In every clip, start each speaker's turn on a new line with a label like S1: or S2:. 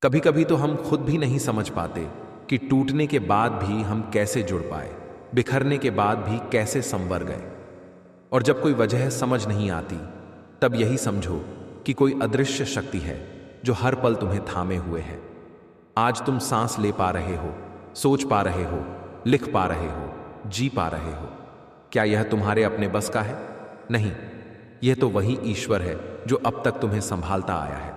S1: कभी कभी तो हम खुद भी नहीं समझ पाते कि टूटने के बाद भी हम कैसे जुड़ पाए, बिखरने के बाद भी कैसे संवर गए। और जब कोई वजह समझ नहीं आती, तब यही समझो कि कोई अदृश्य शक्ति है जो हर पल तुम्हें थामे हुए है। आज तुम सांस ले पा रहे हो, सोच पा रहे हो, लिख पा रहे हो, जी पा रहे हो। क्या यह तुम्हारे अपने बस का है? नहीं, यह तो वही ईश्वर है जो अब तक तुम्हें संभालता आया है।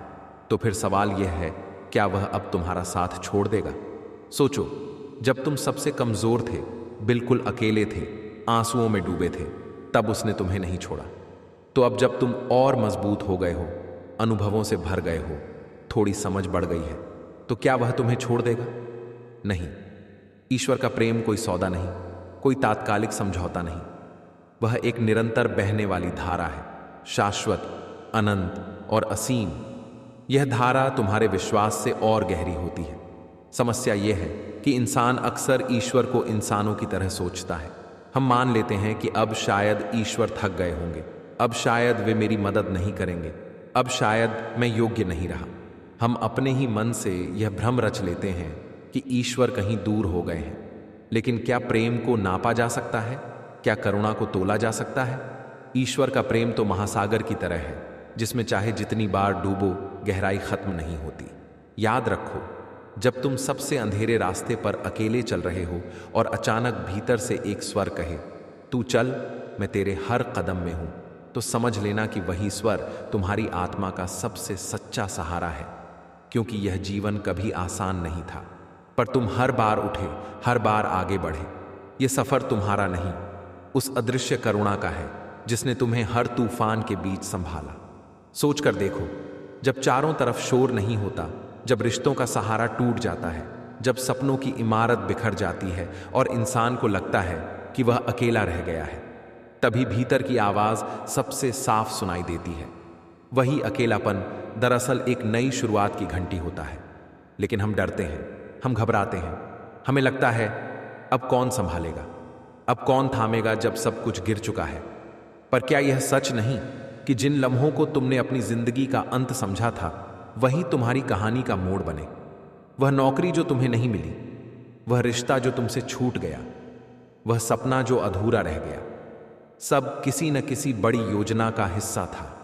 S1: तो फिर सवाल यह है, क्या वह अब तुम्हारा साथ छोड़ देगा? सोचो, जब तुम सबसे कमजोर थे, बिल्कुल अकेले थे, आंसुओं में डूबे थे, तब उसने तुम्हें नहीं छोड़ा। तो अब जब तुम और मजबूत हो गए हो, अनुभवों से भर गए हो, थोड़ी समझ बढ़ गई है, तो क्या वह तुम्हें छोड़ देगा? नहीं। ईश्वर का प्रेम कोई सौदा नहीं, कोई तात्कालिक समझौता नहीं। वह एक निरंतर बहने वाली धारा है, शाश्वत, अनंत और असीम। यह धारा तुम्हारे विश्वास से और गहरी होती है। समस्या यह है कि इंसान अक्सर ईश्वर को इंसानों की तरह सोचता है। हम मान लेते हैं कि अब शायद ईश्वर थक गए होंगे, अब शायद वे मेरी मदद नहीं करेंगे, अब शायद मैं योग्य नहीं रहा। हम अपने ही मन से यह भ्रम रच लेते हैं कि ईश्वर कहीं दूर हो गए हैं। लेकिन क्या प्रेम को नापा जा सकता है? क्या करुणा को तोला जा सकता है? ईश्वर का प्रेम तो महासागर की तरह है, जिसमें चाहे जितनी बार डूबो, गहराई खत्म नहीं होती। याद रखो, जब तुम सबसे अंधेरे रास्ते पर अकेले चल रहे हो और अचानक भीतर से एक स्वर कहे, तू चल, मैं तेरे हर कदम में हूं, तो समझ लेना कि वही स्वर तुम्हारी आत्मा का सबसे सच्चा सहारा है। क्योंकि यह जीवन कभी आसान नहीं था, पर तुम हर बार उठे, हर बार आगे बढ़े। यह सफर तुम्हारा नहीं, उस अदृश्य करुणा का है जिसने तुम्हें हर तूफान के बीच संभाला। सोच कर देखो, जब चारों तरफ शोर नहीं होता, जब रिश्तों का सहारा टूट जाता है, जब सपनों की इमारत बिखर जाती है और इंसान को लगता है कि वह अकेला रह गया है, तभी भीतर की आवाज सबसे साफ सुनाई देती है। वही अकेलापन दरअसल एक नई शुरुआत की घंटी होता है। लेकिन हम डरते हैं, हम घबराते हैं। हमें लगता है, अब कौन संभालेगा, अब कौन थामेगा जब सब कुछ गिर चुका है। पर क्या यह सच नहीं कि जिन लम्हों को तुमने अपनी जिंदगी का अंत समझा था, वही तुम्हारी कहानी का मोड़ बने? वह नौकरी जो तुम्हें नहीं मिली, वह रिश्ता जो तुमसे छूट गया, वह सपना जो अधूरा रह गया, सब किसी न किसी बड़ी योजना का हिस्सा था।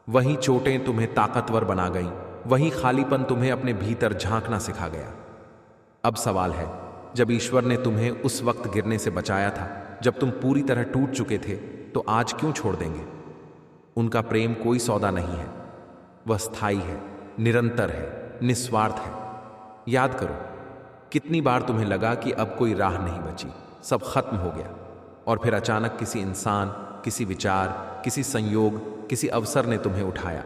S1: वही चोटें तुम्हें ताकतवर बना गईं, वही खालीपन तुम्हें अपने भीतर झांकना सिखा गया। अब सवाल है, जब ईश्वर ने तुम्हें उस वक्त गिरने से बचाया था, जब तुम पूरी तरह टूट चुके थे, तो आज क्यों छोड़ देंगे? उनका प्रेम कोई सौदा नहीं है, वह स्थायी है, निरंतर है, निस्वार्थ है। याद करो, कितनी बार तुम्हें लगा कि अब कोई राह नहीं बची, सब खत्म हो गया, और फिर अचानक किसी इंसान, किसी विचार, किसी संयोग, किसी अवसर ने तुम्हें उठाया।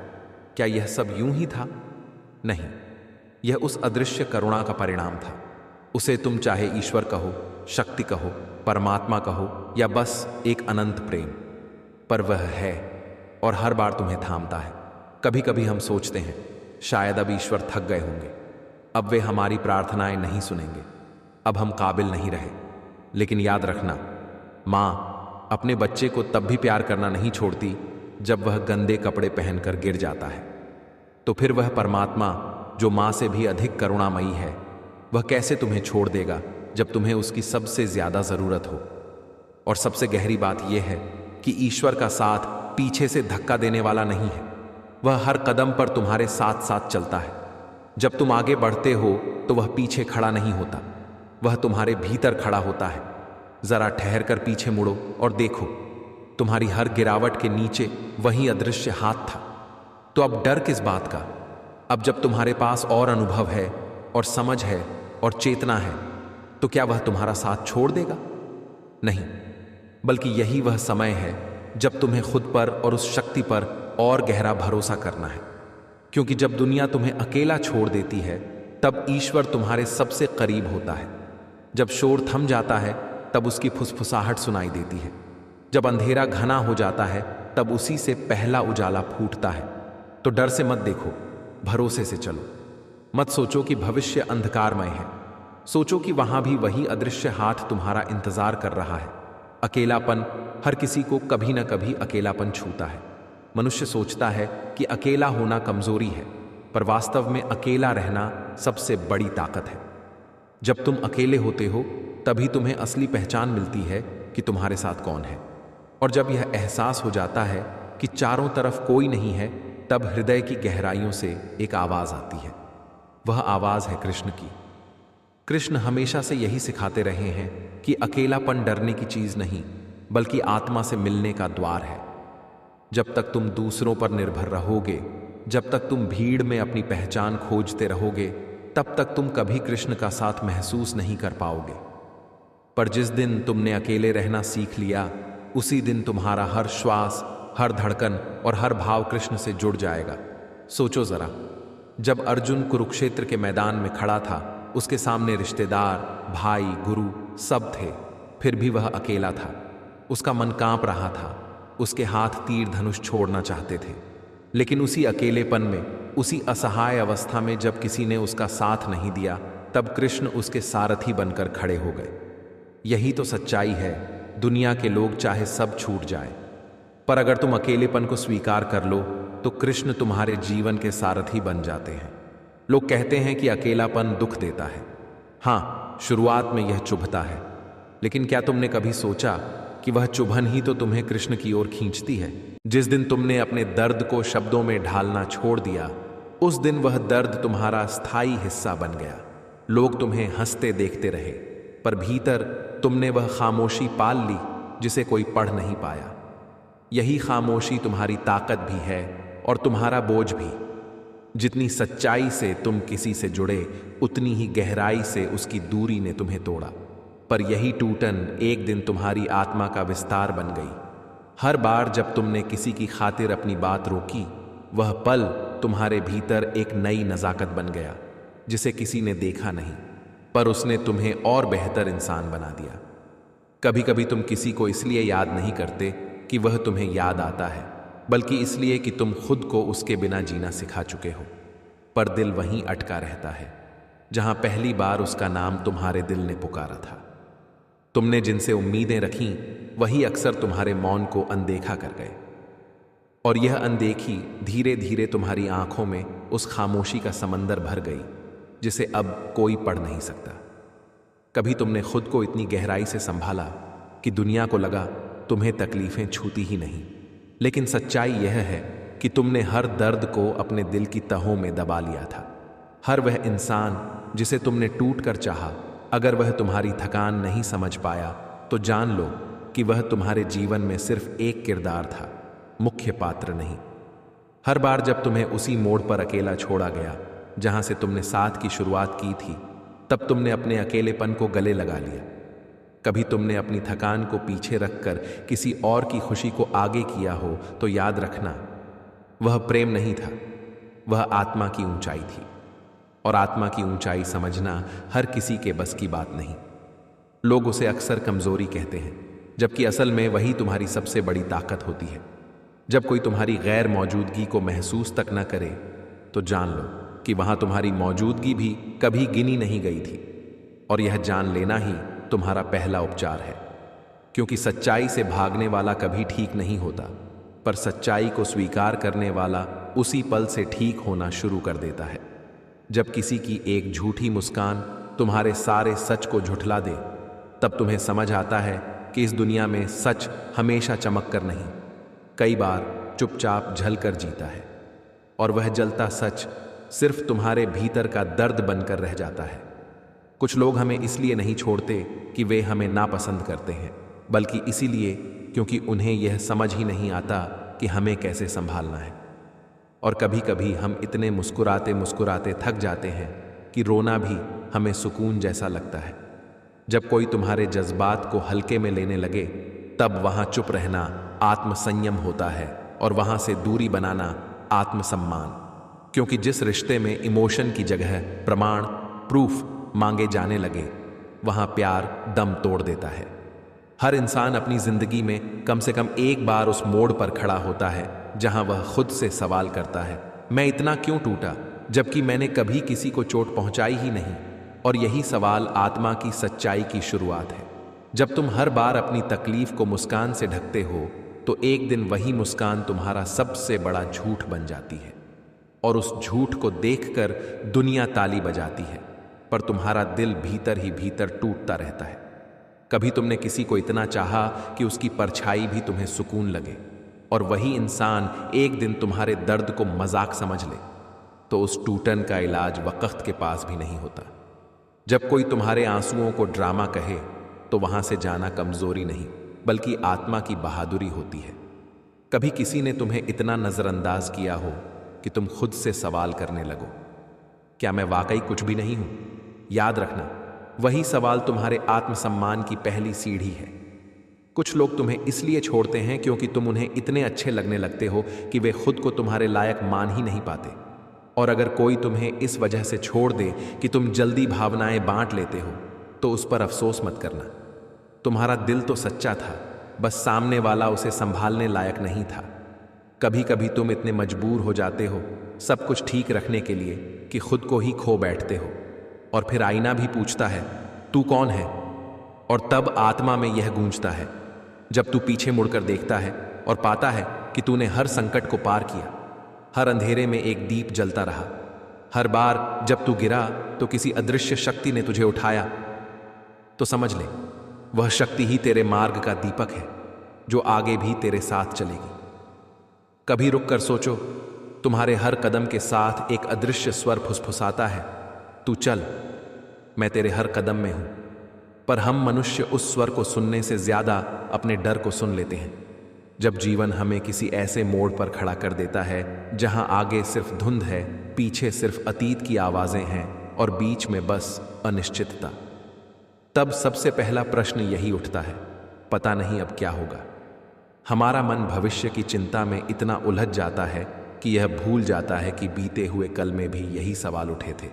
S1: क्या यह सब यूं ही था? नहीं, यह उस अदृश्य करुणा का परिणाम था। उसे तुम चाहे ईश्वर कहो, शक्ति कहो, परमात्मा कहो, या बस एक अनंत प्रेम, पर वह है और हर बार तुम्हें थामता है। कभी कभी हम सोचते हैं, शायद अब ईश्वर थक गए होंगे, अब वे हमारी प्रार्थनाएं नहीं सुनेंगे, अब हम काबिल नहीं रहे। लेकिन याद रखना, माँ अपने बच्चे को तब भी प्यार करना नहीं छोड़ती जब वह गंदे कपड़े पहनकर गिर जाता है। तो फिर वह परमात्मा जो माँ से भी अधिक करुणामयी है, वह कैसे तुम्हें छोड़ देगा जब तुम्हें उसकी सबसे ज्यादा जरूरत हो? और सबसे गहरी बात यह है कि ईश्वर का साथ पीछे से धक्का देने वाला नहीं है, वह हर कदम पर तुम्हारे साथ साथ चलता है। जब तुम आगे बढ़ते हो तो वह पीछे खड़ा नहीं होता, वह तुम्हारे भीतर खड़ा होता है। जरा ठहर कर पीछे मुड़ो और देखो, तुम्हारी हर गिरावट के नीचे वही अदृश्य हाथ था। तो अब डर किस बात का? अब जब तुम्हारे पास और अनुभव है और समझ है और चेतना है, तो क्या वह तुम्हारा साथ छोड़ देगा? नहीं, बल्कि यही वह समय है जब तुम्हें खुद पर और उस शक्ति पर और गहरा भरोसा करना है। क्योंकि जब दुनिया तुम्हें अकेला छोड़ देती है, तब ईश्वर तुम्हारे सबसे करीब होता है। जब शोर थम जाता है, तब उसकी फुसफुसाहट सुनाई देती है। जब अंधेरा घना हो जाता है, तब उसी से पहला उजाला फूटता है। तो डर से मत देखो, भरोसे से चलो। मत सोचो कि भविष्य अंधकारमय है, सोचो कि वहां भी वही अदृश्य हाथ तुम्हारा इंतजार कर रहा है। अकेलापन, हर किसी को कभी न कभी अकेलापन छूता है। मनुष्य सोचता है कि अकेला होना कमजोरी है, पर वास्तव में अकेला रहना सबसे बड़ी ताकत है। जब तुम अकेले होते हो तभी तुम्हें असली पहचान मिलती है कि तुम्हारे साथ कौन है। और जब यह एहसास हो जाता है कि चारों तरफ कोई नहीं है, तब हृदय की गहराइयों से एक आवाज आती है। वह आवाज है कृष्ण की। कृष्ण हमेशा से यही सिखाते रहे हैं कि अकेलापन डरने की चीज नहीं, बल्कि आत्मा से मिलने का द्वार है। जब तक तुम दूसरों पर निर्भर रहोगे, जब तक तुम भीड़ में अपनी पहचान खोजते रहोगे, तब तक तुम कभी कृष्ण का साथ महसूस नहीं कर पाओगे। पर जिस दिन तुमने अकेले रहना सीख लिया, उसी दिन तुम्हारा हर श्वास, हर धड़कन और हर भाव कृष्ण से जुड़ जाएगा। सोचो जरा, जब अर्जुन कुरुक्षेत्र के मैदान में खड़ा था, उसके सामने रिश्तेदार, भाई, गुरु सब थे, फिर भी वह अकेला था। उसका मन कांप रहा था, उसके हाथ तीर धनुष छोड़ना चाहते थे। लेकिन उसी अकेलेपन में, उसी असहाय अवस्था में जब किसी ने उसका साथ नहीं दिया, तब कृष्ण उसके सारथी बनकर खड़े हो गए। यही तो सच्चाई है। दुनिया के लोग चाहे सब छूट जाए, पर अगर तुम अकेलेपन को स्वीकार कर लो तो कृष्ण तुम्हारे जीवन के सारथी बन जाते हैं। लोग कहते हैं कि अकेलापन दुख देता है। हाँ, शुरुआत में यह चुभता है, लेकिन क्या तुमने कभी सोचा कि वह चुभन ही तो तुम्हें कृष्ण की ओर खींचती है? जिस दिन तुमने अपने दर्द को शब्दों में ढालना छोड़ दिया, उस दिन वह दर्द तुम्हारा स्थायी हिस्सा बन गया। लोग तुम्हें हंसते देखते रहे, पर भीतर तुमने वह खामोशी पाल ली जिसे कोई पढ़ नहीं पाया। यही खामोशी तुम्हारी ताकत भी है और तुम्हारा बोझ भी। जितनी सच्चाई से तुम किसी से जुड़े, उतनी ही गहराई से उसकी दूरी ने तुम्हें तोड़ा। पर यही टूटन एक दिन तुम्हारी आत्मा का विस्तार बन गई। हर बार जब तुमने किसी की खातिर अपनी बात रोकी, वह पल तुम्हारे भीतर एक नई नजाकत बन गया, जिसे किसी ने देखा नहीं, पर उसने तुम्हें और बेहतर इंसान बना दिया। कभी कभी तुम किसी को इसलिए याद नहीं करते कि वह तुम्हें याद आता है, बल्कि इसलिए कि तुम खुद को उसके बिना जीना सिखा चुके हो। पर दिल वहीं अटका रहता है जहां पहली बार उसका नाम तुम्हारे दिल ने पुकारा था। तुमने जिनसे उम्मीदें रखीं, वही अक्सर तुम्हारे मौन को अनदेखा कर गए, और यह अनदेखी धीरे धीरे तुम्हारी आंखों में उस खामोशी का समंदर भर गई जिसे अब कोई पढ़ नहीं सकता। कभी तुमने खुद को इतनी गहराई से संभाला कि दुनिया को लगा तुम्हें तकलीफें छूती ही नहीं, लेकिन सच्चाई यह है कि तुमने हर दर्द को अपने दिल की तहों में दबा लिया था। हर वह इंसान जिसे तुमने टूट कर चाहा, अगर वह तुम्हारी थकान नहीं समझ पाया, तो जान लो कि वह तुम्हारे जीवन में सिर्फ एक किरदार था, मुख्य पात्र नहीं। हर बार जब तुम्हें उसी मोड़ पर अकेला छोड़ा गया जहां से तुमने साथ की शुरुआत की थी, तब तुमने अपने अकेलेपन को गले लगा लिया। कभी तुमने अपनी थकान को पीछे रखकर किसी और की खुशी को आगे किया हो, तो याद रखना, वह प्रेम नहीं था, वह आत्मा की ऊंचाई थी। और आत्मा की ऊंचाई समझना हर किसी के बस की बात नहीं। लोग उसे अक्सर कमजोरी कहते हैं, जबकि असल में वही तुम्हारी सबसे बड़ी ताकत होती है। जब कोई तुम्हारी गैर मौजूदगी को महसूस तक न करे, तो जान लो कि वहां तुम्हारी मौजूदगी भी कभी गिनी नहीं गई थी। और यह जान लेना ही तुम्हारा पहला उपचार है, क्योंकि सच्चाई से भागने वाला कभी ठीक नहीं होता, पर सच्चाई को स्वीकार करने वाला उसी पल से ठीक होना शुरू कर देता है। जब किसी की एक झूठी मुस्कान तुम्हारे सारे सच को झुठला दे, तब तुम्हें समझ आता है कि इस दुनिया में सच हमेशा चमक कर नहीं, कई बार चुपचाप झल कर जीता है। और वह जलता सच सिर्फ तुम्हारे भीतर का दर्द बनकर रह जाता है। कुछ लोग हमें इसलिए नहीं छोड़ते कि वे हमें नापसंद करते हैं, बल्कि इसीलिए क्योंकि उन्हें यह समझ ही नहीं आता कि हमें कैसे संभालना है। और कभी कभी हम इतने मुस्कुराते मुस्कुराते थक जाते हैं कि रोना भी हमें सुकून जैसा लगता है। जब कोई तुम्हारे जज्बात को हल्के में लेने लगे, तब वहां चुप रहना आत्मसंयम होता है, और वहां से दूरी बनाना आत्मसम्मान। क्योंकि जिस रिश्ते में इमोशन की जगह प्रमाण, प्रूफ मांगे जाने लगे, वहां प्यार दम तोड़ देता है। हर इंसान अपनी जिंदगी में कम से कम एक बार उस मोड़ पर खड़ा होता है जहां वह खुद से सवाल करता है, मैं इतना क्यों टूटा जबकि मैंने कभी किसी को चोट पहुंचाई ही नहीं। और यही सवाल आत्मा की सच्चाई की शुरुआत है। जब तुम हर बार अपनी तकलीफ को मुस्कान से ढकते हो, तो एक दिन वही मुस्कान तुम्हारा सबसे बड़ा झूठ बन जाती है। और उस झूठ को देखकर दुनिया ताली बजाती है, पर तुम्हारा दिल भीतर ही भीतर टूटता रहता है। कभी तुमने किसी को इतना चाहा कि उसकी परछाई भी तुम्हें सुकून लगे, और वही इंसान एक दिन तुम्हारे दर्द को मजाक समझ ले, तो उस टूटन का इलाज वक्त के पास भी नहीं होता। जब कोई तुम्हारे आंसुओं को ड्रामा कहे तो वहां से जाना कमजोरी नहीं बल्कि आत्मा की बहादुरी होती है। कभी किसी ने तुम्हें इतना नजरअंदाज किया हो कि तुम खुद से सवाल करने लगो, क्या मैं वाकई कुछ भी नहीं हूं? याद रखना, वही सवाल तुम्हारे आत्मसम्मान की पहली सीढ़ी है। कुछ लोग तुम्हें इसलिए छोड़ते हैं क्योंकि तुम उन्हें इतने अच्छे लगने लगते हो कि वे खुद को तुम्हारे लायक मान ही नहीं पाते। और अगर कोई तुम्हें इस वजह से छोड़ दे कि तुम जल्दी भावनाएं बांट लेते हो, तो उस पर अफसोस मत करना। तुम्हारा दिल तो सच्चा था, बस सामने वाला उसे संभालने लायक नहीं था। कभी कभी तुम इतने मजबूर हो जाते हो सब कुछ ठीक रखने के लिए कि खुद को ही खो बैठते हो, और फिर आईना भी पूछता है तू कौन है, और तब आत्मा में यह गूंजता है जब तू पीछे मुड़कर देखता है और पाता है कि तूने हर संकट को पार किया, हर अंधेरे में एक दीप जलता रहा। हर बार जब तू गिरा तो किसी अदृश्य शक्ति ने तुझे उठाया। तो समझ ले, वह शक्ति ही तेरे मार्ग का दीपक है जो आगे भी तेरे साथ चलेगी। कभी रुक कर सोचो, तुम्हारे हर कदम के साथ एक अदृश्य स्वर फुसफुसाता है, तू चल, मैं तेरे हर कदम में हूं। पर हम मनुष्य उस स्वर को सुनने से ज्यादा अपने डर को सुन लेते हैं। जब जीवन हमें किसी ऐसे मोड़ पर खड़ा कर देता है जहां आगे सिर्फ धुंध है, पीछे सिर्फ अतीत की आवाजें हैं और बीच में बस अनिश्चितता, तब सबसे पहला प्रश्न यही उठता है, पता नहीं अब क्या होगा। हमारा मन भविष्य की चिंता में इतना उलझ जाता है कि यह भूल जाता है कि बीते हुए कल में भी यही सवाल उठे थे,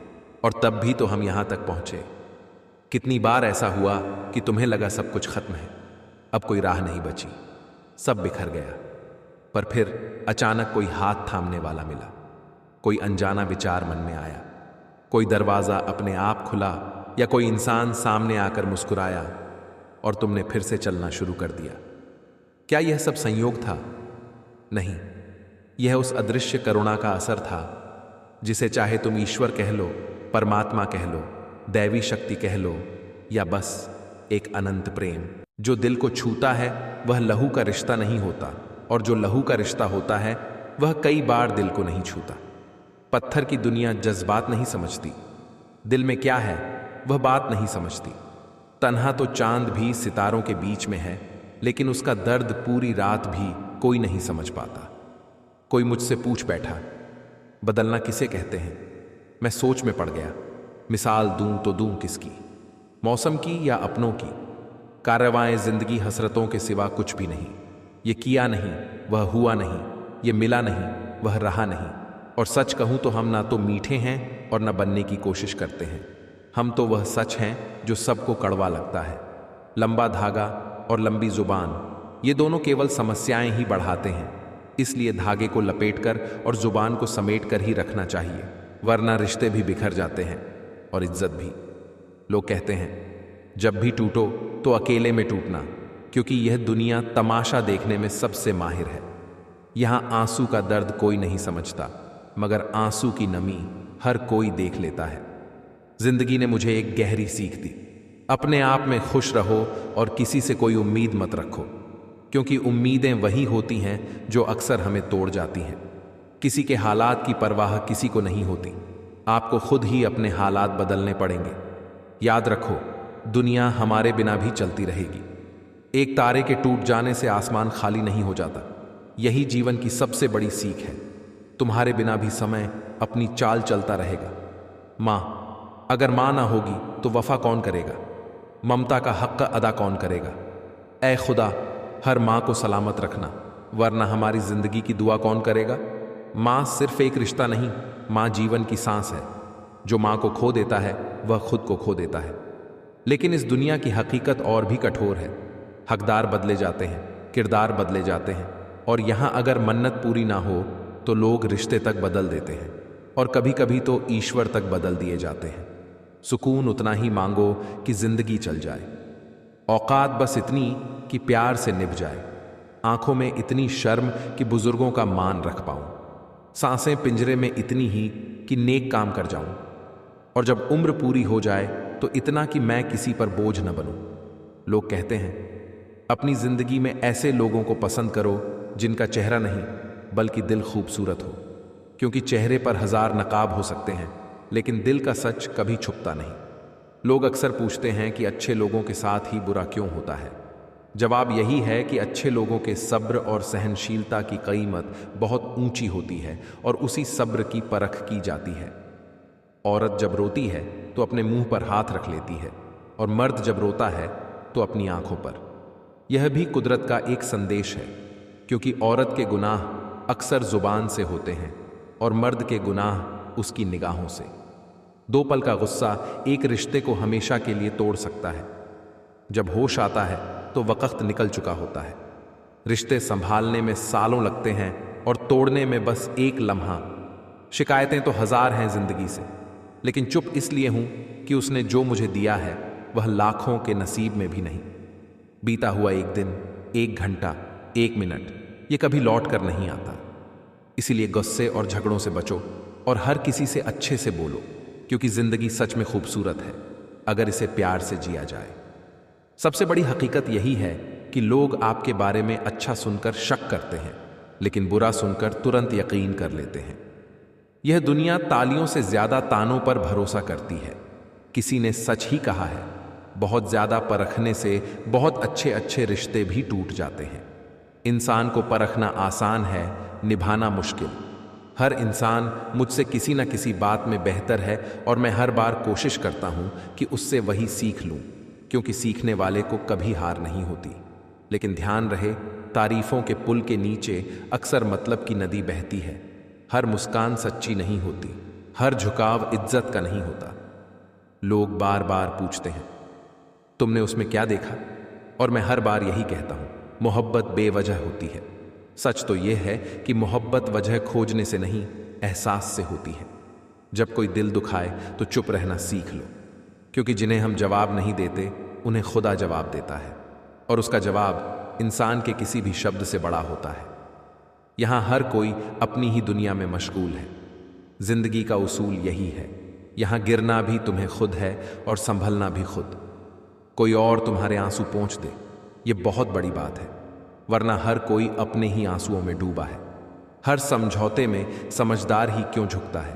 S1: और तब भी तो हम यहां तक पहुंचे। कितनी बार ऐसा हुआ कि तुम्हें लगा सब कुछ खत्म है, अब कोई राह नहीं बची, सब बिखर गया, पर फिर अचानक कोई हाथ थामने वाला मिला, कोई अनजाना विचार मन में आया, कोई दरवाजा अपने आप खुला या कोई इंसान सामने आकर मुस्कुराया और तुमने फिर से चलना शुरू कर दिया। क्या यह सब संयोग था? नहीं, यह उस अदृश्य करुणा का असर था जिसे चाहे तुम ईश्वर कह लो, परमात्मा कह लो, दैवी शक्ति कह लो, या बस एक अनंत प्रेम। जो दिल को छूता है वह लहू का रिश्ता नहीं होता, और जो लहू का रिश्ता होता है वह कई बार दिल को नहीं छूता। पत्थर की दुनिया जज्बात नहीं समझती, दिल में क्या है वह बात नहीं समझती। तन्हा तो चांद भी सितारों के बीच में है, लेकिन उसका दर्द पूरी रात भी कोई नहीं समझ पाता। कोई मुझसे पूछ बैठा, बदलना किसे कहते हैं? मैं सोच में पड़ गया, मिसाल दूं तो दूं किसकी, मौसम की या अपनों की? कार्रवाएं जिंदगी हसरतों के सिवा कुछ भी नहीं। ये किया नहीं, वह हुआ नहीं, ये मिला नहीं, वह रहा नहीं। और सच कहूं तो हम ना तो मीठे हैं और ना बनने की कोशिश करते हैं। हम तो वह सच हैं जो सबको कड़वा लगता है। लंबा धागा और लंबी जुबान, ये दोनों केवल समस्याएं ही बढ़ाते हैं। इसलिए धागे को लपेटकर और जुबान को समेट कर ही रखना चाहिए, वरना रिश्ते भी बिखर जाते हैं और इज्जत भी। लोग कहते हैं जब भी टूटो तो अकेले में टूटना, क्योंकि यह दुनिया तमाशा देखने में सबसे माहिर है। यहां आंसू का दर्द कोई नहीं समझता, मगर आंसू की नमी हर कोई देख लेता है। जिंदगी ने मुझे एक गहरी सीख दी, अपने आप में खुश रहो और किसी से कोई उम्मीद मत रखो, क्योंकि उम्मीदें वही होती हैं जो अक्सर हमें तोड़ जाती हैं। किसी के हालात की परवाह किसी को नहीं होती, आपको खुद ही अपने हालात बदलने पड़ेंगे। याद रखो, दुनिया हमारे बिना भी चलती रहेगी। एक तारे के टूट जाने से आसमान खाली नहीं हो जाता। यही जीवन की सबसे बड़ी सीख है। तुम्हारे बिना भी समय अपनी चाल चलता रहेगा। माँ, अगर माँ ना होगी तो वफा कौन करेगा? ममता का हक अदा कौन करेगा? ऐ खुदा, हर माँ को सलामत रखना, वरना हमारी जिंदगी की दुआ कौन करेगा? माँ सिर्फ एक रिश्ता नहीं, माँ जीवन की सांस है। जो माँ को खो देता है वह खुद को खो देता है। लेकिन इस दुनिया की हकीकत और भी कठोर है। हकदार बदले जाते हैं, किरदार बदले जाते हैं, और यहां अगर मन्नत पूरी ना हो तो लोग रिश्ते तक बदल देते हैं, और कभी कभी तो ईश्वर तक बदल दिए जाते हैं। सुकून उतना ही मांगो कि जिंदगी चल जाए। औकात बस इतनी कि प्यार से निभ जाए। आंखों में इतनी शर्म कि बुजुर्गों का मान रख पाऊं। सांसें पिंजरे में इतनी ही कि नेक काम कर जाऊं, और जब उम्र पूरी हो जाए तो इतना कि मैं किसी पर बोझ न बनूं। लोग कहते हैं अपनी जिंदगी में ऐसे लोगों को पसंद करो जिनका चेहरा नहीं बल्कि दिल खूबसूरत हो, क्योंकि चेहरे पर 1000 नकाब हो सकते हैं लेकिन दिल का सच कभी छुपता नहीं। लोग अक्सर पूछते हैं कि अच्छे लोगों के साथ ही बुरा क्यों होता है। जवाब यही है कि अच्छे लोगों के सब्र और सहनशीलता की कीमत बहुत ऊंची होती है और उसी सब्र की परख की जाती है। औरत जब रोती है तो अपने मुंह पर हाथ रख लेती है और मर्द जब रोता है तो अपनी आंखों पर। यह भी कुदरत का एक संदेश है, क्योंकि औरत के गुनाह अक्सर जुबान से होते हैं और मर्द के गुनाह उसकी निगाहों से। 2 पल का गुस्सा एक रिश्ते को हमेशा के लिए तोड़ सकता है। जब होश आता है तो वक्त निकल चुका होता है। रिश्ते संभालने में सालों लगते हैं और तोड़ने में बस एक लम्हा। शिकायतें तो 1000 हैं जिंदगी से, लेकिन चुप इसलिए हूं कि उसने जो मुझे दिया है वह लाखों के नसीब में भी नहीं। बीता हुआ एक दिन, 1 घंटा, 1 मिनट, ये कभी लौट कर नहीं आता। इसीलिए गुस्से और झगड़ों से बचो और हर किसी से अच्छे से बोलो, क्योंकि जिंदगी सच में खूबसूरत है अगर इसे प्यार से जिया जाए। सबसे बड़ी हकीकत यही है कि लोग आपके बारे में अच्छा सुनकर शक करते हैं, लेकिन बुरा सुनकर तुरंत यकीन कर लेते हैं। यह दुनिया तालियों से ज्यादा तानों पर भरोसा करती है। किसी ने सच ही कहा है, बहुत ज्यादा परखने से बहुत अच्छे अच्छे रिश्ते भी टूट जाते हैं। इंसान को परखना आसान है, निभाना मुश्किल। हर इंसान मुझसे किसी न किसी बात में बेहतर है और मैं हर बार कोशिश करता हूं कि उससे वही सीख लूं, क्योंकि सीखने वाले को कभी हार नहीं होती। लेकिन ध्यान रहे, तारीफों के पुल के नीचे अक्सर मतलब की नदी बहती है। हर मुस्कान सच्ची नहीं होती, हर झुकाव इज्जत का नहीं होता। लोग बार बार पूछते हैं तुमने उसमें क्या देखा, और मैं हर बार यही कहता हूं, मोहब्बत बेवजह होती है। सच तो यह है कि मोहब्बत वजह खोजने से नहीं, एहसास से होती है। जब कोई दिल दुखाए तो चुप रहना सीख लो, क्योंकि जिन्हें हम जवाब नहीं देते उन्हें खुदा जवाब देता है, और उसका जवाब इंसान के किसी भी शब्द से बड़ा होता है। यहां हर कोई अपनी ही दुनिया में मशगूल है। जिंदगी का उसूल यही है, यहां गिरना भी तुम्हें खुद है और संभलना भी खुद। कोई और तुम्हारे आंसू पोंछ दे, ये बहुत बड़ी बात है, वरना हर कोई अपने ही आंसुओं में डूबा है। हर समझौते में समझदार ही क्यों झुकता है।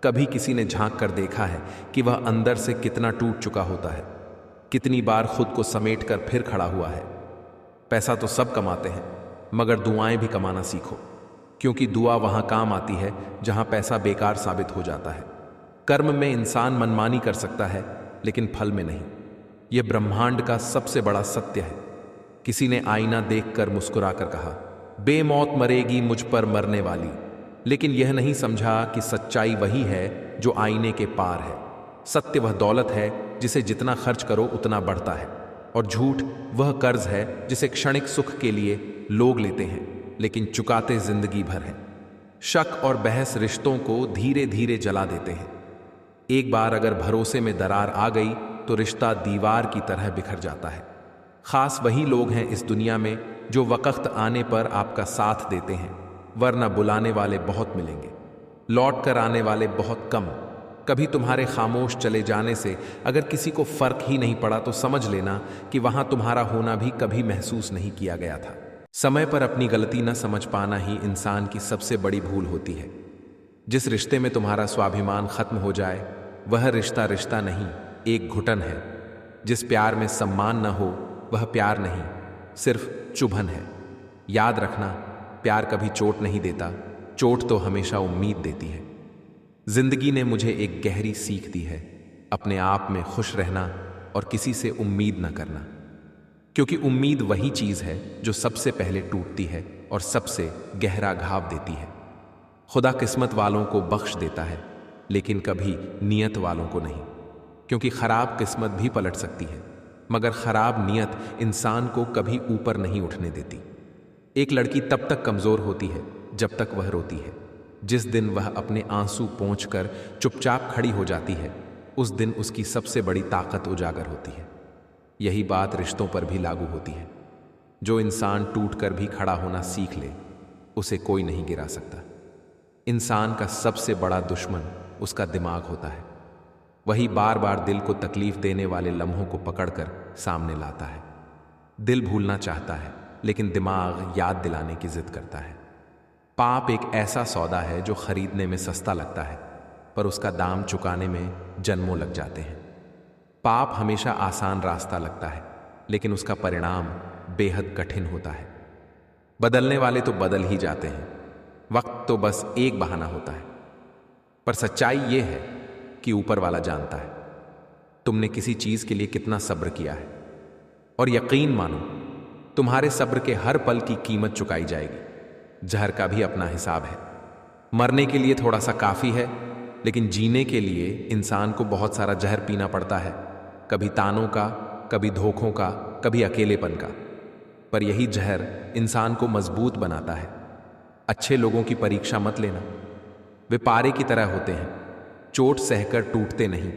S1: कभी किसी ने झांक कर देखा है कि वह अंदर से कितना टूट चुका होता है, कितनी बार खुद को समेट कर फिर खड़ा हुआ है। पैसा तो सब कमाते हैं, मगर दुआएं भी कमाना सीखो, क्योंकि दुआ वहां काम आती है जहां पैसा बेकार साबित हो जाता है। कर्म में इंसान मनमानी कर सकता है, लेकिन फल में नहीं। यह ब्रह्मांड का सबसे बड़ा सत्य है। किसी ने आईना देखकर मुस्कुराकर कहा, बेमौत मरेगी मुझ पर मरने वाली, लेकिन यह नहीं समझा कि सच्चाई वही है जो आईने के पार है। सत्य वह दौलत है जिसे जितना खर्च करो उतना बढ़ता है, और झूठ वह कर्ज है जिसे क्षणिक सुख के लिए लोग लेते हैं लेकिन चुकाते जिंदगी भर है। शक और बहस रिश्तों को धीरे धीरे जला देते हैं। एक बार अगर भरोसे में दरार आ गई तो रिश्ता दीवार की तरह बिखर जाता है। खास वही लोग हैं इस दुनिया में जो वक्त आने पर आपका साथ देते हैं, वरना बुलाने वाले बहुत मिलेंगे, लौट कर आने वाले बहुत कम। कभी तुम्हारे खामोश चले जाने से अगर किसी को फर्क ही नहीं पड़ा तो समझ लेना कि वहां तुम्हारा होना भी कभी महसूस नहीं किया गया था। समय पर अपनी गलती न समझ पाना ही इंसान की सबसे बड़ी भूल होती है। जिस रिश्ते में तुम्हारा स्वाभिमान खत्म हो जाए वह रिश्ता रिश्ता नहीं, एक घुटन है। जिस प्यार में सम्मान न हो वह प्यार नहीं, सिर्फ चुभन है। याद रखना, प्यार कभी चोट नहीं देता, चोट तो हमेशा उम्मीद देती है। जिंदगी ने मुझे एक गहरी सीख दी है, अपने आप में खुश रहना और किसी से उम्मीद न करना, क्योंकि उम्मीद वही चीज है जो सबसे पहले टूटती है और सबसे गहरा घाव देती है। खुदा किस्मत वालों को बख्श देता है, लेकिन कभी नियत वालों को नहीं, क्योंकि खराब किस्मत भी पलट सकती है, मगर खराब नियत इंसान को कभी ऊपर नहीं उठने देती। एक लड़की तब तक कमजोर होती है जब तक वह रोती है। जिस दिन वह अपने आंसू पोंछकर चुपचाप खड़ी हो जाती है, उस दिन उसकी सबसे बड़ी ताकत उजागर होती है। यही बात रिश्तों पर भी लागू होती है। जो इंसान टूटकर भी खड़ा होना सीख ले, उसे कोई नहीं गिरा सकता। इंसान का सबसे बड़ा दुश्मन उसका दिमाग होता है। वही बार बार दिल को तकलीफ देने वाले लम्हों को पकड़कर सामने लाता है। दिल भूलना चाहता है, लेकिन दिमाग याद दिलाने की जिद करता है। पाप एक ऐसा सौदा है जो खरीदने में सस्ता लगता है, पर उसका दाम चुकाने में जन्मों लग जाते हैं। पाप हमेशा आसान रास्ता लगता है, लेकिन उसका परिणाम बेहद कठिन होता है। बदलने वाले तो बदल ही जाते हैं, वक्त तो बस एक बहाना होता है। पर सच्चाई यह है कि ऊपर वाला जानता है तुमने किसी चीज के लिए कितना सब्र किया है, और यकीन मानो तुम्हारे सब्र के हर पल की कीमत चुकाई जाएगी। जहर का भी अपना हिसाब है। मरने के लिए थोड़ा सा काफी है, लेकिन जीने के लिए इंसान को बहुत सारा जहर पीना पड़ता है, कभी तानों का, कभी धोखों का, कभी अकेलेपन का। पर यही जहर इंसान को मजबूत बनाता है। अच्छे लोगों की परीक्षा मत लेना, वे पारे की तरह होते हैं, चोट सहकर टूटते नहीं,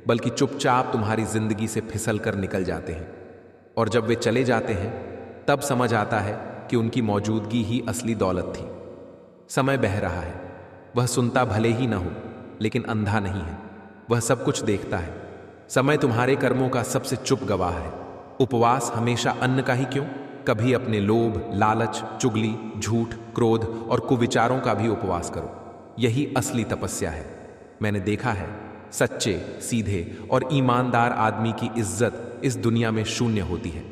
S1: बल्कि चुपचाप तुम्हारी जिंदगी से फिसल कर निकल जाते हैं। और जब वे चले जाते हैं तब समझ आता है कि उनकी मौजूदगी ही असली दौलत थी। समय बह रहा है, वह सुनता भले ही ना हो, लेकिन अंधा नहीं है, वह सब कुछ देखता है। समय तुम्हारे कर्मों का सबसे चुप गवाह है। उपवास हमेशा अन्न का ही क्यों, कभी अपने लोभ, लालच, चुगली, झूठ, क्रोध और कुविचारों का भी उपवास करो। यही असली तपस्या है। मैंने देखा है, सच्चे, सीधे और ईमानदार आदमी की इज्जत इस दुनिया में शून्य होती है,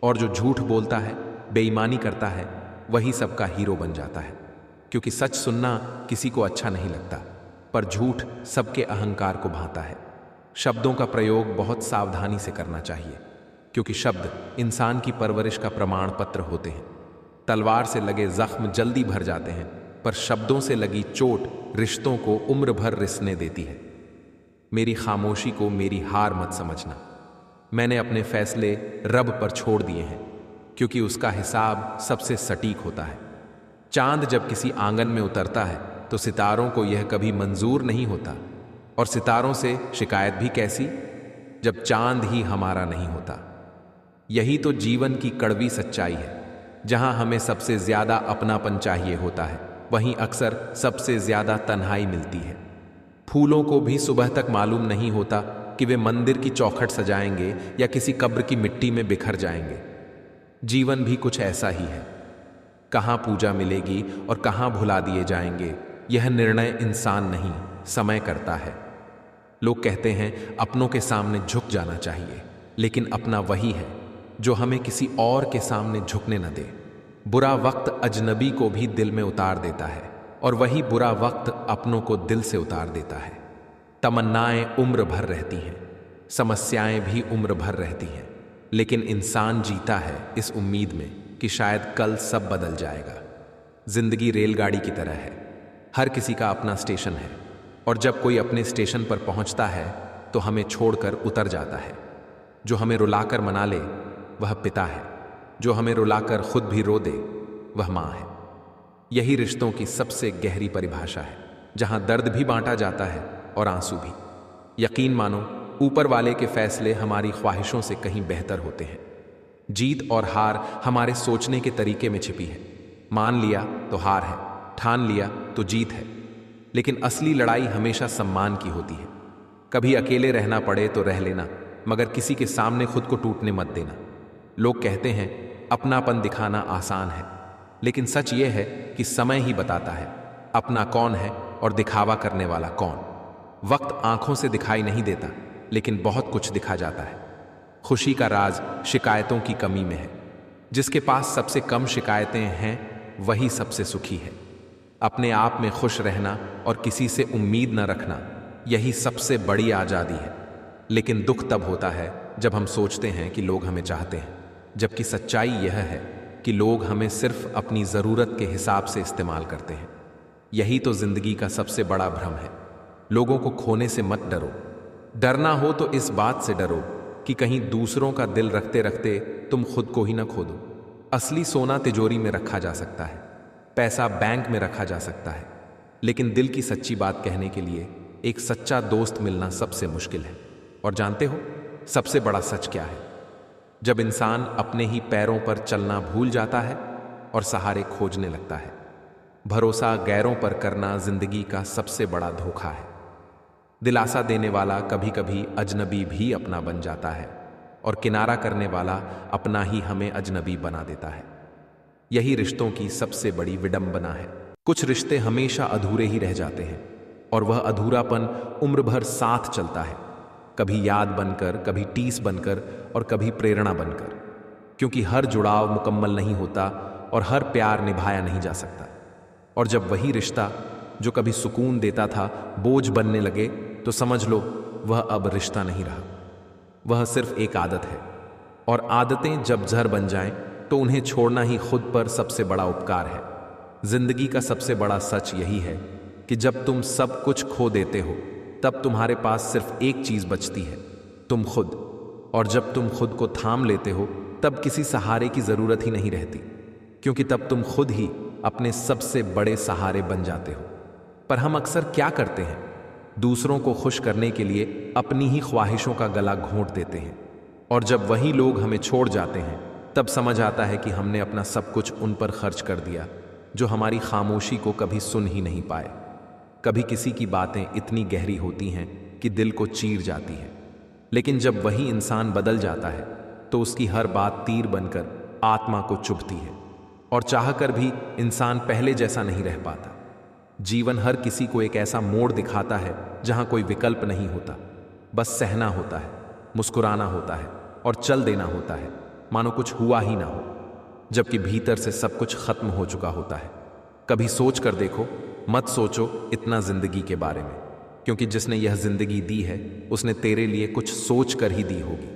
S1: और जो झूठ बोलता है, बेईमानी करता है, वही सबका हीरो बन जाता है। क्योंकि सच सुनना किसी को अच्छा नहीं लगता, पर झूठ सबके अहंकार को भाता है। शब्दों का प्रयोग बहुत सावधानी से करना चाहिए, क्योंकि शब्द इंसान की परवरिश का प्रमाण पत्र होते हैं। तलवार से लगे जख्म जल्दी भर जाते हैं, पर शब्दों से लगी चोट रिश्तों को उम्र भर रिसने देती है। मेरी खामोशी को मेरी हार मत समझना। मैंने अपने फैसले रब पर छोड़ दिए हैं, क्योंकि उसका हिसाब सबसे सटीक होता है। चांद जब किसी आंगन में उतरता है तो सितारों को यह कभी मंजूर नहीं होता, और सितारों से शिकायत भी कैसी, जब चांद ही हमारा नहीं होता। यही तो जीवन की कड़वी सच्चाई है। जहां हमें सबसे ज्यादा अपनापन चाहिए होता है, वहीं अक्सर सबसे ज्यादा तन्हाई मिलती है। फूलों को भी सुबह तक मालूम नहीं होता कि वे मंदिर की चौखट सजाएंगे या किसी कब्र की मिट्टी में बिखर जाएंगे। जीवन भी कुछ ऐसा ही है। कहां पूजा मिलेगी और कहां भुला दिए जाएंगे, यह निर्णय इंसान नहीं, समय करता है। लोग कहते हैं अपनों के सामने झुक जाना चाहिए, लेकिन अपना वही है जो हमें किसी और के सामने झुकने न दे। बुरा वक्त अजनबी को भी दिल में उतार देता है, और वही बुरा वक्त अपनों को दिल से उतार देता है। तमन्नाएं उम्र भर रहती हैं, समस्याएं भी उम्र भर रहती हैं, लेकिन इंसान जीता है इस उम्मीद में कि शायद कल सब बदल जाएगा। जिंदगी रेलगाड़ी की तरह है, हर किसी का अपना स्टेशन है, और जब कोई अपने स्टेशन पर पहुंचता है तो हमें छोड़कर उतर जाता है। जो हमें रुलाकर मना ले वह पिता है, जो हमें रुलाकर खुद भी रो दे वह माँ है। यही रिश्तों की सबसे गहरी परिभाषा है, जहां दर्द भी बांटा जाता है और आंसू भी। यकीन मानो, ऊपर वाले के फैसले हमारी ख्वाहिशों से कहीं बेहतर होते हैं। जीत और हार हमारे सोचने के तरीके में छिपी है। मान लिया तो हार है, ठान लिया तो जीत है। लेकिन असली लड़ाई हमेशा सम्मान की होती है। कभी अकेले रहना पड़े तो रह लेना, मगर किसी के सामने खुद को टूटने मत देना। लोग कहते हैं अपनापन दिखाना आसान है, लेकिन सच यह है कि समय ही बताता है अपना कौन है और दिखावा करने वाला कौन। वक्त आंखों से दिखाई नहीं देता, लेकिन बहुत कुछ दिखा जाता है। खुशी का राज शिकायतों की कमी में है। जिसके पास सबसे कम शिकायतें हैं वही सबसे सुखी है। अपने आप में खुश रहना और किसी से उम्मीद न रखना, यही सबसे बड़ी आज़ादी है। लेकिन दुख तब होता है जब हम सोचते हैं कि लोग हमें चाहते हैं, जबकि सच्चाई यह है कि लोग हमें सिर्फ अपनी ज़रूरत के हिसाब से इस्तेमाल करते हैं। यही तो ज़िंदगी का सबसे बड़ा भ्रम है। लोगों को खोने से मत डरो। डरना हो तो इस बात से डरो कि कहीं दूसरों का दिल रखते रखते तुम खुद को ही न खो दो। असली सोना तिजोरी में रखा जा सकता है, पैसा बैंक में रखा जा सकता है, लेकिन दिल की सच्ची बात कहने के लिए एक सच्चा दोस्त मिलना सबसे मुश्किल है। और जानते हो सबसे बड़ा सच क्या है? जब इंसान अपने ही पैरों पर चलना भूल जाता है और सहारे खोजने लगता है। भरोसा गैरों पर करना जिंदगी का सबसे बड़ा धोखा है। दिलासा देने वाला कभी कभी अजनबी भी अपना बन जाता है और किनारा करने वाला अपना ही हमें अजनबी बना देता है। यही रिश्तों की सबसे बड़ी विडंबना है। कुछ रिश्ते हमेशा अधूरे ही रह जाते हैं और वह अधूरापन उम्र भर साथ चलता है, कभी याद बनकर, कभी टीस बनकर और कभी प्रेरणा बनकर, क्योंकि हर जुड़ाव मुकम्मल नहीं होता और हर प्यार निभाया नहीं जा सकता। और जब वही रिश्ता जो कभी सुकून देता था बोझ बनने लगे तो समझ लो वह अब रिश्ता नहीं रहा, वह सिर्फ एक आदत है। और आदतें जब जहर बन जाएं तो उन्हें छोड़ना ही खुद पर सबसे बड़ा उपकार है। जिंदगी का सबसे बड़ा सच यही है कि जब तुम सब कुछ खो देते हो तब तुम्हारे पास सिर्फ एक चीज बचती है, तुम खुद। और जब तुम खुद को थाम लेते हो तब किसी सहारे की जरूरत ही नहीं रहती, क्योंकि तब तुम खुद ही अपने सबसे बड़े सहारे बन जाते हो। पर हम अक्सर क्या करते हैं, दूसरों को खुश करने के लिए अपनी ही ख्वाहिशों का गला घोंट देते हैं, और जब वही लोग हमें छोड़ जाते हैं तब समझ आता है कि हमने अपना सब कुछ उन पर खर्च कर दिया जो हमारी खामोशी को कभी सुन ही नहीं पाए। कभी किसी की बातें इतनी गहरी होती हैं कि दिल को चीर जाती है, लेकिन जब वही इंसान बदल जाता है तो उसकी हर बात तीर बनकर आत्मा को चुभती है, और चाहकर भी इंसान पहले जैसा नहीं रह पाता। जीवन हर किसी को एक ऐसा मोड़ दिखाता है जहां कोई विकल्प नहीं होता, बस सहना होता है, मुस्कुराना होता है और चल देना होता है, मानो कुछ हुआ ही ना हो, जबकि भीतर से सब कुछ खत्म हो चुका होता है। कभी सोच कर देखो, मत सोचो इतना जिंदगी के बारे में, क्योंकि जिसने यह जिंदगी दी है उसने तेरे लिए कुछ सोच कर ही दी होगी।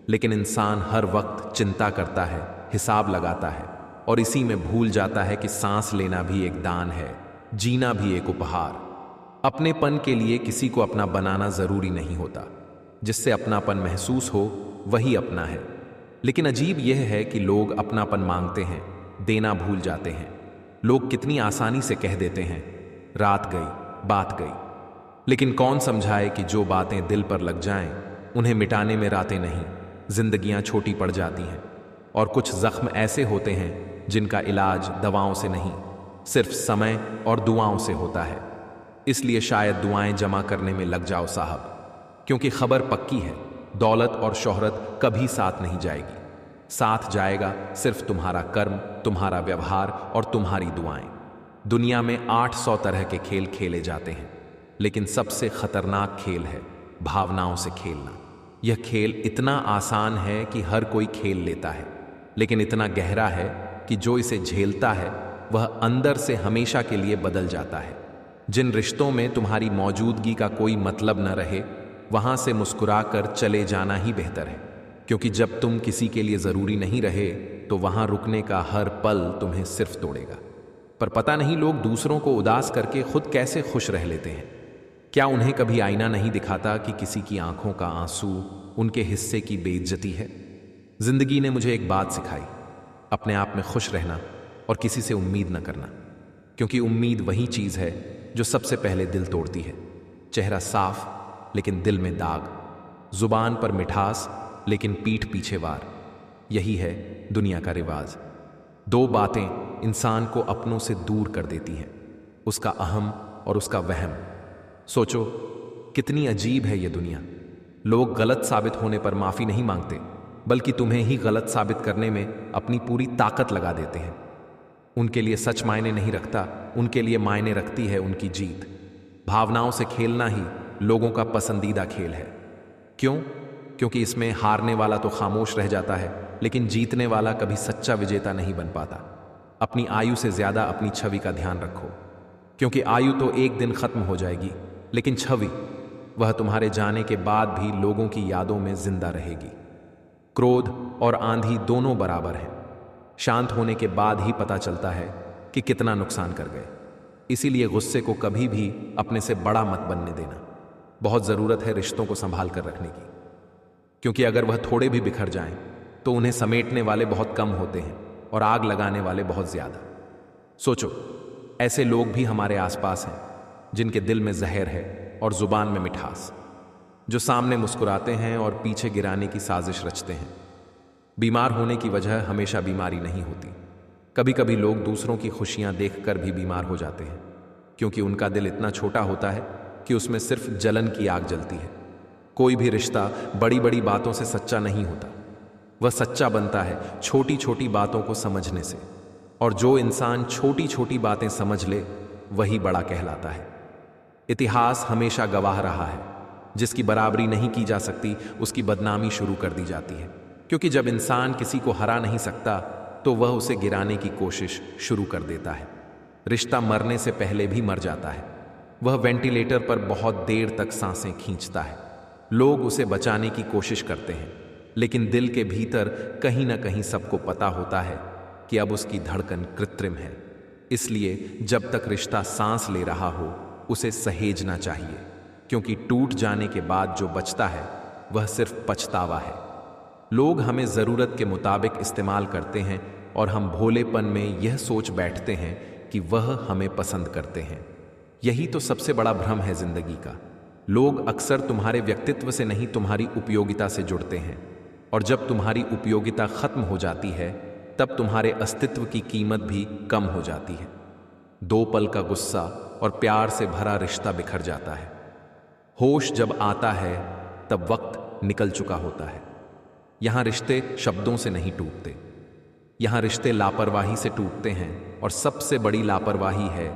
S1: लेकिन इंसान हर वक्त चिंता करता है, हिसाब लगाता है और इसी में भूल जाता है कि सांस लेना भी एक दान है, जीना भी एक उपहार। अपनेपन के लिए किसी को अपना बनाना जरूरी नहीं होता, जिससे अपनापन महसूस हो वही अपना है। लेकिन अजीब यह है कि लोग अपनापन मांगते हैं, देना भूल जाते हैं। लोग कितनी आसानी से कह देते हैं रात गई बात गई, लेकिन कौन समझाए कि जो बातें दिल पर लग जाएं उन्हें मिटाने में रातें नहीं, जिंदगियां छोटी पड़ जाती हैं। और कुछ जख्म ऐसे होते हैं जिनका इलाज दवाओं से नहीं, सिर्फ समय और दुआओं से होता है। इसलिए शायद दुआएं जमा करने में लग जाओ साहब, क्योंकि खबर पक्की है, दौलत और शोहरत कभी साथ नहीं जाएगी। साथ जाएगा सिर्फ तुम्हारा कर्म, तुम्हारा व्यवहार और तुम्हारी दुआएं। दुनिया में 800 तरह के खेल खेले जाते हैं, लेकिन सबसे खतरनाक खेल है भावनाओं से खेलना। यह खेल इतना आसान है कि हर कोई खेल लेता है, लेकिन इतना गहरा है कि जो इसे झेलता है वह अंदर से हमेशा के लिए बदल जाता है। जिन रिश्तों में तुम्हारी मौजूदगी का कोई मतलब न रहे, वहां से मुस्कुराकर चले जाना ही बेहतर है, क्योंकि जब तुम किसी के लिए जरूरी नहीं रहे तो वहां रुकने का हर पल तुम्हें सिर्फ तोड़ेगा। पर पता नहीं लोग दूसरों को उदास करके खुद कैसे खुश रह लेते हैं। क्या उन्हें कभी आईना नहीं दिखाता कि किसी की आंखों का आंसू उनके हिस्से की बेइज्जती है? जिंदगी ने मुझे एक बात सिखाई, अपने आप में खुश रहना और किसी से उम्मीद न करना, क्योंकि उम्मीद वही चीज है जो सबसे पहले दिल तोड़ती है। चेहरा साफ लेकिन दिल में दाग, जुबान पर मिठास लेकिन पीठ पीछे वार, यही है दुनिया का रिवाज। दो बातें इंसान को अपनों से दूर कर देती हैं, उसका अहम और उसका वहम। सोचो कितनी अजीब है ये दुनिया। लोग गलत साबित होने पर माफी नहीं मांगते, बल्कि तुम्हें ही गलत साबित करने में अपनी पूरी ताकत लगा देते हैं। उनके लिए सच मायने नहीं रखता, उनके लिए मायने रखती है उनकी जीत। भावनाओं से खेलना ही लोगों का पसंदीदा खेल है। क्यों? क्योंकि इसमें हारने वाला तो खामोश रह जाता है, लेकिन जीतने वाला कभी सच्चा विजेता नहीं बन पाता। अपनी आयु से ज्यादा अपनी छवि का ध्यान रखो, क्योंकि आयु तो एक दिन खत्म हो जाएगी, लेकिन छवि, वह तुम्हारे जाने के बाद भी लोगों की यादों में जिंदा रहेगी। क्रोध और आंधी दोनों बराबर हैं। शांत होने के बाद ही पता चलता है कि कितना नुकसान कर गए। इसीलिए गुस्से को कभी भी अपने से बड़ा मत बनने देना। बहुत जरूरत है रिश्तों को संभाल कर रखने की, क्योंकि अगर वह थोड़े भी बिखर जाएं तो उन्हें समेटने वाले बहुत कम होते हैं और आग लगाने वाले बहुत ज्यादा। सोचो, ऐसे लोग भी हमारे आसपास हैं जिनके दिल में जहर है और जुबान में मिठास, जो सामने मुस्कुराते हैं और पीछे गिराने की साजिश रचते हैं। बीमार होने की वजह हमेशा बीमारी नहीं होती, कभी कभी लोग दूसरों की खुशियां देखकर भी बीमार हो जाते हैं, क्योंकि उनका दिल इतना छोटा होता है कि उसमें सिर्फ जलन की आग जलती है। कोई भी रिश्ता बड़ी बड़ी बातों से सच्चा नहीं होता, वह सच्चा बनता है छोटी छोटी बातों को समझने से। और जो इंसान छोटी छोटी बातें समझ ले वही बड़ा कहलाता है। इतिहास हमेशा गवाह रहा है, जिसकी बराबरी नहीं की जा सकती उसकी बदनामी शुरू कर दी जाती है, क्योंकि जब इंसान किसी को हरा नहीं सकता तो वह उसे गिराने की कोशिश शुरू कर देता है। रिश्ता मरने से पहले भी मर जाता है। वह वेंटिलेटर पर बहुत देर तक सांसें खींचता है। लोग उसे बचाने की कोशिश करते हैं, लेकिन दिल के भीतर कहीं ना कहीं सबको पता होता है कि अब उसकी धड़कन कृत्रिम है। इसलिए जब तक रिश्ता सांस ले रहा हो उसे सहेजना चाहिए, क्योंकि टूट जाने के बाद जो बचता है वह सिर्फ पछतावा है। लोग हमें ज़रूरत के मुताबिक इस्तेमाल करते हैं और हम भोलेपन में यह सोच बैठते हैं कि वह हमें पसंद करते हैं। यही तो सबसे बड़ा भ्रम है जिंदगी का। लोग अक्सर तुम्हारे व्यक्तित्व से नहीं तुम्हारी उपयोगिता से जुड़ते हैं, और जब तुम्हारी उपयोगिता खत्म हो जाती है तब तुम्हारे अस्तित्व की कीमत भी कम हो जाती है। 2 पल का गुस्सा और प्यार से भरा रिश्ता बिखर जाता है। होश जब आता है तब वक्त निकल चुका होता है। यहां रिश्ते शब्दों से नहीं टूटते, यहां रिश्ते लापरवाही से टूटते हैं, और सबसे बड़ी लापरवाही है